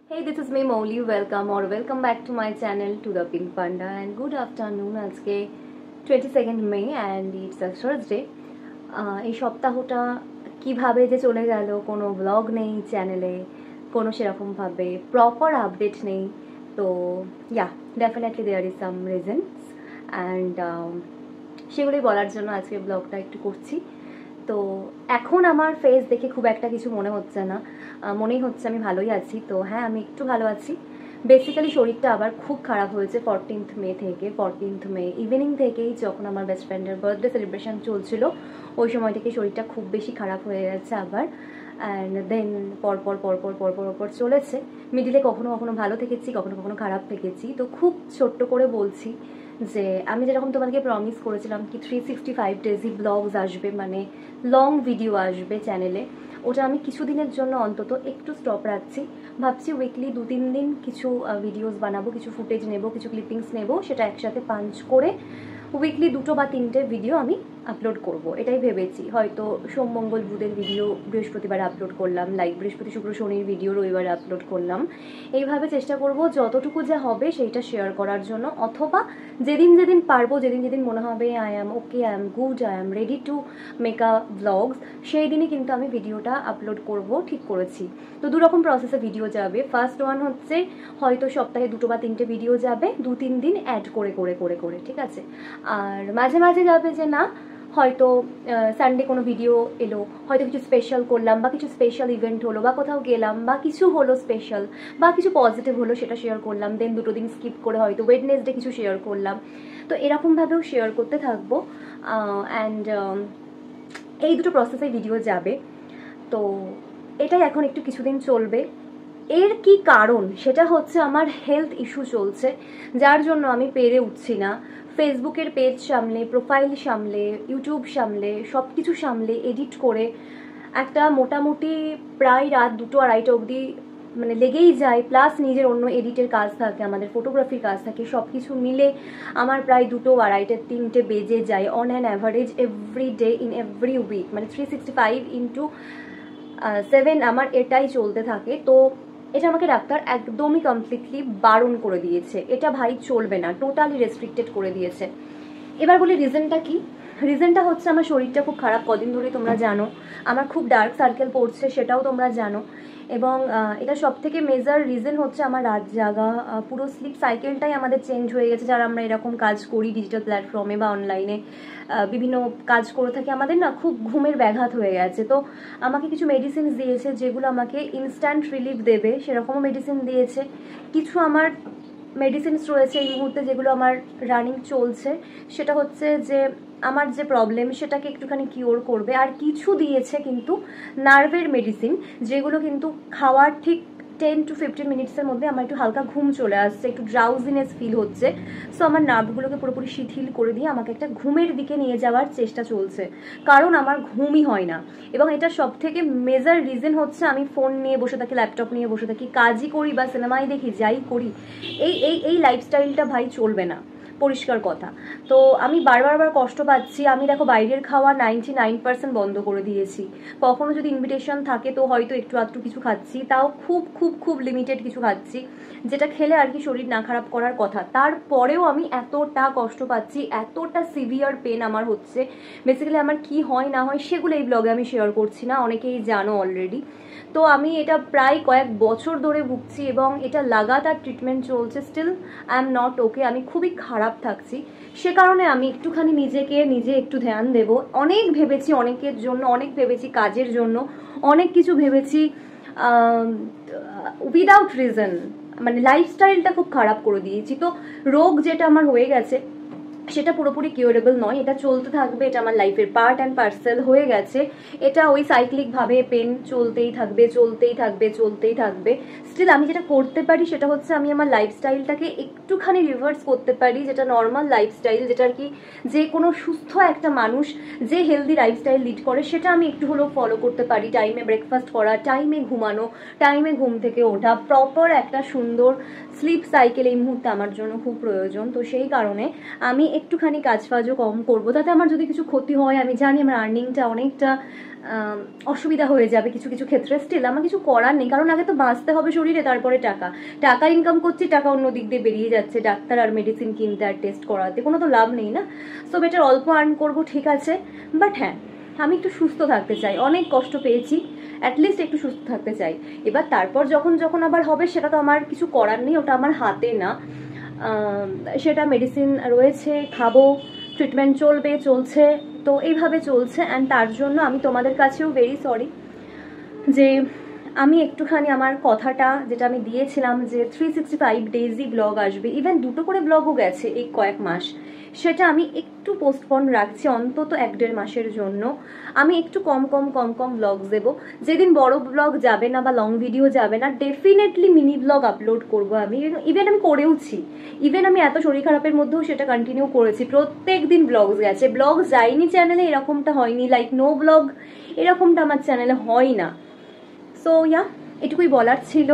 Hey, this is me Mowli. Welcome back to my channel to the Pink Panda and good afternoon. আজকে 22nd May and it's a Thursday. এই সপ্তাহটা কিভাবে যে চলে গেল, কোনো ব্লগ নেই চ্যানেলে, কোনো সেরকমভাবে প্রপার আপডেট নেই। তো definitely there is some reasons and সেগুলোই বলার জন্য আজকে ব্লগটা একটু করছি। তো এখন আমার ফেস দেখে খুব একটা কিছু মনে হচ্ছে না, মনেই হচ্ছে আমি ভালোই আছি। তো হ্যাঁ, আমি একটু ভালো আছি। বেসিক্যালি শরীরটা আবার খুব খারাপ হয়েছে 14th মে ইভিনিং থেকেই, যখন আমার বেস্ট ফ্রেন্ডের বার্থডে সেলিব্রেশন চলছিল ওই সময় থেকে শরীরটা খুব বেশি খারাপ হয়ে গেছে আবার। অ্যান্ড দেন পরপর চলেছে। মিডিলে কখনো কখনো ভালো থেকেছি, কখনো কখনো খারাপ থেকেছি। তো খুব ছোট্ট করে বলছি যে আমি যেরকম তোমাকে প্রমিস করেছিলাম কি 365 ডেজই ব্লগস আসবে, মানে লং ভিডিও আসবে চ্যানেলে, ওটা আমি কিছুদিনের জন্য অন্তত একটু স্টপ রাখছি। ভাবছি উইকলি 2-3 দিন কিছু ভিডিওস বানাবো, কিছু ফুটেজ নেব, কিছু ক্লিপিংস নেব, সেটা একসাথে পাঞ্চ করে উইকলি 2 বা 3টে ভিডিও আমি আপলোড করব, এটাই ভেবেছি। হয়তো সোম মঙ্গল বুধের ভিডিও বৃহস্পতিবার আপলোড করলাম, লাইক বৃহস্পতি শুক্র শনির ভিডিও রবিবার আপলোড করলাম। এইভাবে চেষ্টা করব যতটুকু যা হবে সেইটা শেয়ার করার জন্য, অথবা যেদিন পারবো, যেদিন মনে হবে I am okay, I am good, I am ready to make a blogs, সেই দিনই কিন্তু আমি ভিডিওটা আপলোড করব, ঠিক করেছি। তো দুরকম প্রসেসে ভিডিও যাবে। ফার্স্ট ওয়ান হচ্ছে হয়তো সপ্তাহে 2 বা 3টে ভিডিও যাবে, 2-3 দিন অ্যাড করে, ঠিক আছে। আর মাঝে মাঝে যাবে যে না, হয়তো সানডে কোনো ভিডিও এলো, হয়তো কিছু স্পেশাল করলাম, বা কিছু স্পেশাল ইভেন্ট হলো, বা কোথাও গেলাম, বা কিছু হলো স্পেশাল, বা কিছু পজিটিভ হলো, সেটা শেয়ার করলাম। দেন 2 দিন স্কিপ করে হয়তো ওয়েডনেসডে কিছু শেয়ার করলাম। তো এরকমভাবেও শেয়ার করতে থাকবো। অ্যান্ড এই দুটো প্রসেসে ভিডিও যাবে। তো এটাই এখন একটু কিছুদিন চলবে। এর কি কারণ সেটা হচ্ছে আমার হেলথ ইস্যু চলছে, যার জন্য আমি পেরে উঠছি না ফেসবুকের পেজ সামলে, প্রোফাইল সামলে, ইউটিউব সামলে, সব কিছু সামলে এডিট করে একটা মোটামুটি প্রায় রাত 2-2-2:30 অবধি মানে লেগেই যায়। প্লাস নিজের অন্য এডিটের কাজ থাকে, আমাদের ফটোগ্রাফির কাজ থাকে, সব কিছু মিলে আমার প্রায় 2-2-2:30-3টে বেজে যায় on an average every day in every week, মানে 365x7 আমার এটাই চলতে থাকে। তো এটা আমাকে ডাক্তার একদমই কমপ্লিটলি বারণ করে দিয়েছে, এটা ভাই চলবে না, টোটালি রেস্ট্রিক্টেড করে দিয়েছে। এবার বলি রিজনটা কি। রিজনটা হচ্ছে আমার শরীরটা খুব খারাপ কদিন ধরে, তোমরা জানো। আমার খুব ডার্ক সার্কেল পড়ছে, সেটাও তোমরা জানো। এবং এটা সব থেকে মেজর রিজন হচ্ছে আমার রাত জাগা, পুরো স্লিপ সাইকেলটাই আমাদের চেঞ্জ হয়ে গেছে। যারা আমরা এরকম কাজ করি ডিজিটাল প্ল্যাটফর্মে বা অনলাইনে বিভিন্ন কাজ করে থাকি, আমাদের না খুব ঘুমের ব্যাঘাত হয়ে গেছে। তো আমাকে কিছু মেডিসিন দিয়েছে যেগুলো আমাকে ইনস্ট্যান্ট রিলিফ দেবে, সেরকমও মেডিসিন দিয়েছে। কিছু আমার মেডিসিনস রয়েছে এই মুহূর্তে যেগুলো আমার রানিং চলছে, সেটা হচ্ছে যে আমার যে প্রবলেম সেটাকে একটুখানি কিওর করবে। আর কিছু দিয়েছে কিন্তু নার্ভের মেডিসিন, যেগুলো কিন্তু খাওয়ার ঠিক 10-15 মিনিটসের মধ্যে আমার একটু হালকা ঘুম চলে আসছে, একটু ড্রাউজিনেস ফিল হচ্ছে। সো আমার নার্ভগুলোকে পুরোপুরি শিথিল করে দিয়ে আমাকে একটা ঘুমের দিকে নিয়ে যাওয়ার চেষ্টা চলছে, কারণ আমার ঘুমই হয় না। এবং এটা সব থেকে মেজর রিজন হচ্ছে আমি ফোন নিয়ে বসে থাকি, ল্যাপটপ নিয়ে বসে থাকি, কাজই করি বা সিনেমাই দেখি, যাই করি, এই লাইফস্টাইলটা ভাই চলবে না, পরিষ্কার কথা। তো আমি বারবার কষ্ট পাচ্ছি। আমি দেখো বাইরের খাওয়া 99% বন্ধ করে দিয়েছি। কখনো যদি ইনভিটেশন থাকে তো হয়তো একটু আধটু কিছু খাচ্ছি, তাও খুব খুব খুব লিমিটেড কিছু খাচ্ছি, যেটা খেলে আর কি শরীর না খারাপ করার কথা। তারপরেও আমি এতটা কষ্ট পাচ্ছি, এতটা সিভিয়ার পেন আমার হচ্ছে। বেসিক্যালি আমার কি হয় না হয় সেগুলো এই ব্লগে আমি শেয়ার করছি না, অনেকেই জানো অলরেডি। তো আমি এটা প্রায় কয়েক বছর ধরে ভুগছি এবং এটা লাগাতার ট্রিটমেন্ট চলছে। Still I am not okay, আমি খুবই খারাপ থাকছি। সে কারণে আমি একটুখানি নিজে একটু ধ্যান দেব। অনেক ভেবেছি অনেকের জন্য, অনেক ভেবেছি কাজের জন্য, অনেক কিছু ভেবেছি উইদাউট রিজন, মানে লাইফস্টাইলটা খুব খারাপ করে দিয়েছি। তো রোগ যেটা আমার হয়ে গেছে সেটা পুরোপুরি কিউরেবল নয়, এটা চলতে থাকবে, এটা আমার লাইফের পার্ট অ্যান্ড পার্সেল হয়ে গেছে। এটা ওই সাইক্লিকভাবে পেন চলতেই থাকবে। স্টিল আমি যেটা করতে পারি সেটা হচ্ছে আমি আমার লাইফস্টাইলটাকে একটুখানি রিভার্স করতে পারি, যেটা নর্মাল লাইফস্টাইল, যেটা আর কি যে কোনো সুস্থ একটা মানুষ যে হেলদি লাইফস্টাইল লিড করে সেটা আমি একটু হলেও ফলো করতে পারি। টাইমে ব্রেকফাস্ট করা, টাইমে ঘুমানো, টাইমে ঘুম থেকে ওঠা, প্রপার একটা সুন্দর স্লিপ সাইকেল এই মুহূর্তে আমার জন্য খুব প্রয়োজন। তো সেই কারণে আমি একটুখানি কাজবাজও কম করবো, তাতে আমার যদি কিছু ক্ষতি হয়, আমি জানি আমার আর্নিংটা অনেকটা অসুবিধা হয়ে যাবে কিছু কিছু ক্ষেত্রে, স্টিল আমার কিছু করার নেই, কারণ আগে তো বাঁচতে হবে শরীরে, তারপরে টাকা টাকা ইনকাম করছি, টাকা অন্য দিক দিয়ে বেরিয়ে যাচ্ছে ডাক্তার আর মেডিসিন কিনতে আর টেস্ট করাতে, কোনো তো লাভ নেই না। সো বেটার অল্প আর্ন করবো, ঠিক আছে, বাট হ্যাঁ আমি একটু সুস্থ থাকতে চাই, অনেক কষ্ট পেয়েছি, অ্যাটলিস্ট একটু সুস্থ থাকতে চাই। এবার তারপর যখন যখন আবার হবে সেটা তো আমার কিছু করার নেই, ওটা আমার হাতে না, সেটা মেডিসিন রয়েছে, খাবো, ট্রিটমেন্ট চলছে, তো এইভাবে চলছে। অ্যান্ড তার জন্য আমি তোমাদের কাছেও ভেরি সরি যে আমি একটুখানি আমার কথাটা যেটা আমি দিয়েছিলাম যে 365 ডেজই ব্লগ আসবে, ইভেন 2টো করে ব্লগও গেছে এই কয়েক মাস, সেটা আমি একটু পোস্টপন রাখছি, অন্তত 1-1.5 মাসের জন্য। আমি একটু কম ব্লগস দেবো, যেদিন বড় ব্লগ যাবে না বা লং ভিডিও যাবে না, ডেফিনেটলি মিনি ব্লগ আপলোড করবো আমি, ইভেন আমি করেওছি, ইভেন আমি এত শরীর খারাপের মধ্যেও সেটা কন্টিনিউ করেছি, প্রত্যেক দিন ব্লগস গেছে, ব্লগ যায়নি চ্যানেলে এরকমটা হয়নি, লাইক নো ব্লগ এরকমটা আমার চ্যানেলে হয় না। সো এটুকুই বলার ছিল।